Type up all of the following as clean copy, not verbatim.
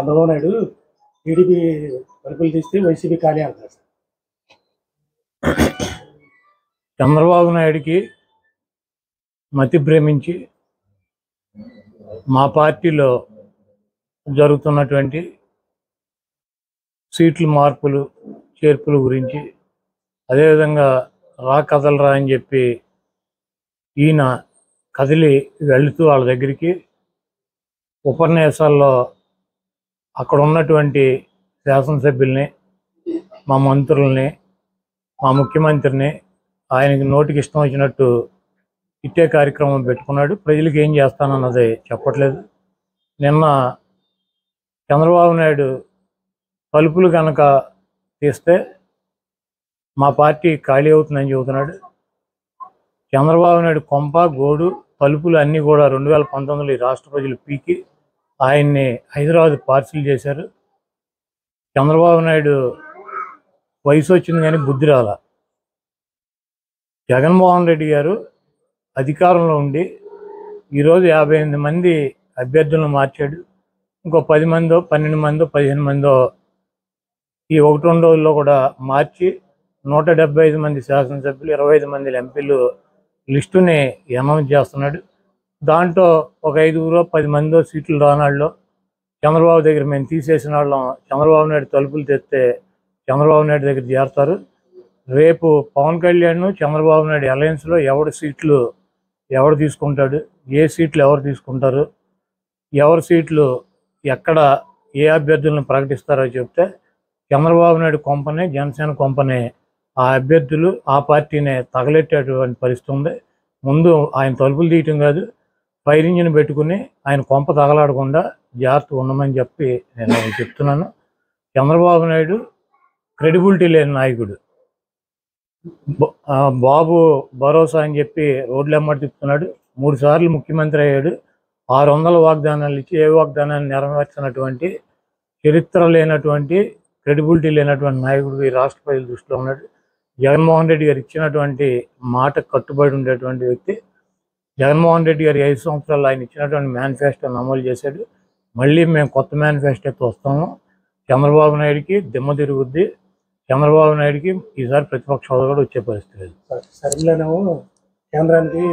Chandrababu Naidu TDP తలుపులు తీస్తే YCP ఖాళీ అంటారు. చంద్రబాబు నాయుడికి మతి భ్రమించి మా పార్టీలో జరుగుతున్నటువంటి సీట్ల మార్పులు చేర్పుల గురించి, అదేవిధంగా కదలరా అని చెప్పి ఈయన కదిలి వెళుతూ వాళ్ళ దగ్గరికి ఉపన్యాసాల్లో అక్కడ ఉన్నటువంటి శాసనసభ్యుల్ని, మా మంత్రుల్ని, మా ముఖ్యమంత్రిని ఆయనకి నోటికి ఇష్టం వచ్చినట్టు ఇట్టే కార్యక్రమం పెట్టుకున్నాడు. ప్రజలకు ఏం చేస్తానన్నది చెప్పట్లేదు. నిన్న చంద్రబాబు నాయుడు తలుపులు కనుక తీస్తే మా పార్టీ ఖాళీ అవుతుందని చెబుతున్నాడు. చంద్రబాబు నాయుడు కొంప గోడు తలుపులు అన్నీ కూడా 2019లో ఈ రాష్ట్ర ప్రజలు పీకి ఆయన్ని హైదరాబాద్ పార్సిల్ చేశారు. చంద్రబాబు నాయుడు వయసు వచ్చింది కానీ బుద్ధి రాల. జగన్మోహన్ రెడ్డి గారు అధికారంలో ఉండి ఈరోజు 58 మంది అభ్యర్థులను మార్చాడు. ఇంకో 10 మందో 12 మందో 15 మందో ఈ 1-2 రోజుల్లో కూడా మార్చి 175 మంది శాసనసభ్యులు, 25 మంది ఎంపీలు లిస్టుని అనౌన్స్ చేస్తున్నాడు. దాంట్లో ఒక 5-10 మందో సీట్లు రానాళ్ళు చంద్రబాబు దగ్గర మేము తీసేసిన వాళ్ళం చంద్రబాబు నాయుడు తలుపులు తెస్తే చంద్రబాబు నాయుడు దగ్గర చేరుతారు. రేపు పవన్ కళ్యాణ్ చంద్రబాబు నాయుడు అలయన్స్లో ఎవడు తీసుకుంటాడు, ఏ సీట్లు ఎవరు తీసుకుంటారు, ఎవరి సీట్లు ఎక్కడ ఏ అభ్యర్థులను ప్రకటిస్తారో చెప్తే చంద్రబాబు నాయుడు కొంపనే, జనసేన కొంపనే ఆ అభ్యర్థులు ఆ పార్టీనే తగలెట్టేటువంటి పరిస్థితి ఉంది. ముందు ఆయన తలుపులు తీయటం కాదు, ఫైర్ ఇంజిన్ పెట్టుకుని ఆయన కొంప తగలాడకుండా జాగ్రత్త ఉండమని చెప్పి నేను చెప్తున్నాను. చంద్రబాబు నాయుడు క్రెడిబిలిటీ లేని నాయకుడు. బాబు భరోసా అని చెప్పి రోడ్లు ఎమ్మడి తిప్పుతున్నాడు. 3 సార్లు ముఖ్యమంత్రి అయ్యాడు. 600 వాగ్దానాలు ఇచ్చి ఏ వాగ్దానాన్ని నెరవేర్చినటువంటి చరిత్ర లేనటువంటి, క్రెడిబిలిటీ లేనటువంటి నాయకుడు ఈ రాష్ట్ర ప్రజల దృష్టిలో ఉన్నాడు. జగన్మోహన్ రెడ్డి గారు ఇచ్చినటువంటి మాట కట్టుబడి ఉండేటువంటి వ్యక్తి. జగన్మోహన్ రెడ్డి గారు 5 సంవత్సరాలు ఆయన ఇచ్చినటువంటి మేనిఫెస్టోని అమలు చేశాడు. మళ్ళీ మేము కొత్త మేనిఫెస్టోతో వస్తాము. చంద్రబాబు నాయుడికి దిమ్మ తిరుగుద్ది. చంద్రబాబు నాయుడికి ఈసారి ప్రతిపక్ష హోదా కూడా వచ్చే పరిస్థితి లేదు. సరిగ్గానేమో కేంద్రానికి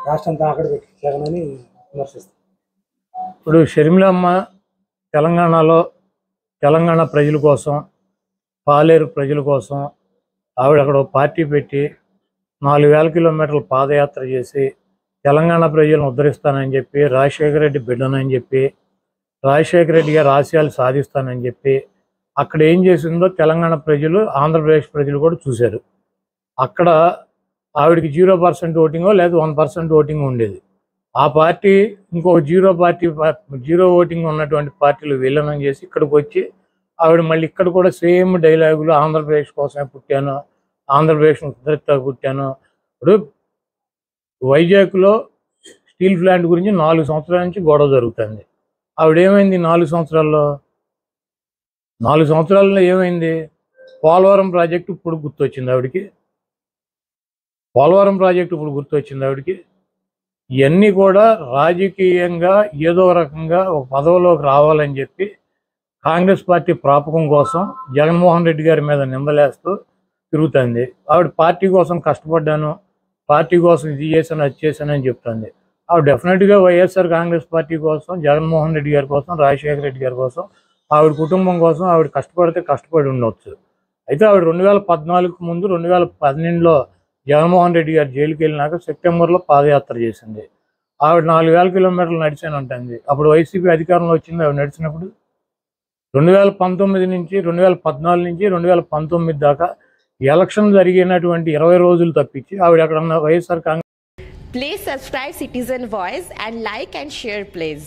రాష్ట్రం తాకడ పెట్టించాలని విమర్శిస్తారు. ఇప్పుడు షర్మిలమ్మ తెలంగాణ ప్రజల కోసం, పాలేరు ప్రజల కోసం ఆవిడ అక్కడ పార్టీ పెట్టి 4000 కిలోమీటర్ల పాదయాత్ర చేసి తెలంగాణ ప్రజలను ఉద్ధరిస్తానని చెప్పి, రాజశేఖర రెడ్డి బిడ్డనని చెప్పి, రాజశేఖర రెడ్డి గారి ఆశయాలు సాధిస్తానని చెప్పి అక్కడ ఏం చేసిందో తెలంగాణ ప్రజలు, ఆంధ్రప్రదేశ్ ప్రజలు కూడా చూశారు. అక్కడ ఆవిడకి 0% ఓటింగో లేదా 1% ఓటింగ్ ఉండేది. ఆ పార్టీ ఇంకో జీరో ఓటింగ్ ఉన్నటువంటి పార్టీలు విలీనం చేసి ఇక్కడికి వచ్చి ఆవిడ మళ్ళీ ఇక్కడ కూడా సేమ్ డైలాగులు, ఆంధ్రప్రదేశ్ కోసమే పుట్టాను, ఆంధ్రప్రదేశ్ను ఉద్ధరిస్తా పుట్టాను. ఇప్పుడు వైజాగ్లో స్టీల్ ప్లాంట్ గురించి 4 సంవత్సరాల నుంచి గొడవ జరుగుతుంది. ఆవిడేమైంది 4 సంవత్సరాల్లో? 4 సంవత్సరాల్లో ఏమైంది? పోలవరం ప్రాజెక్టు ఇప్పుడు గుర్తొచ్చింది ఆవిడికి. ఇవన్నీ కూడా రాజకీయంగా ఏదో రకంగా ఒక పదవిలోకి రావాలని చెప్పి కాంగ్రెస్ పార్టీ ప్రాపకం కోసం జగన్మోహన్ రెడ్డి గారి మీద నిందలేస్తూ తిరుగుతుంది. ఆవిడ పార్టీ కోసం కష్టపడ్డాను, పార్టీ కోసం ఇది చేశాను, అది చేశానని చెప్తుంది. ఆవిడ డెఫినెట్గా వైఎస్ఆర్ కాంగ్రెస్ పార్టీ కోసం, జగన్మోహన్ రెడ్డి గారి కోసం, రాజశేఖర రెడ్డి గారి కోసం, ఆవిడ కుటుంబం కోసం ఆవిడ కష్టపడి ఉండవచ్చు. అయితే ఆవిడ 2014కు ముందు 2012లో జగన్మోహన్ రెడ్డి గారు జైలుకి వెళ్ళినాక సెప్టెంబర్లో పాదయాత్ర చేసింది. ఆవిడ 4000 కిలోమీటర్లు నడిచాను ఉంటుంది. అప్పుడు వైసీపీ అధికారంలో వచ్చింది. ఆవిడ నడిచినప్పుడు 2014 నుంచి 2019 దాకా ఎలక్షన్ జరిగినటువంటి 20 రోజులు తప్పించి ఆవిడ ఎక్కడన్నా YSR Congress. Please subscribe Citizen Voice and like and share please.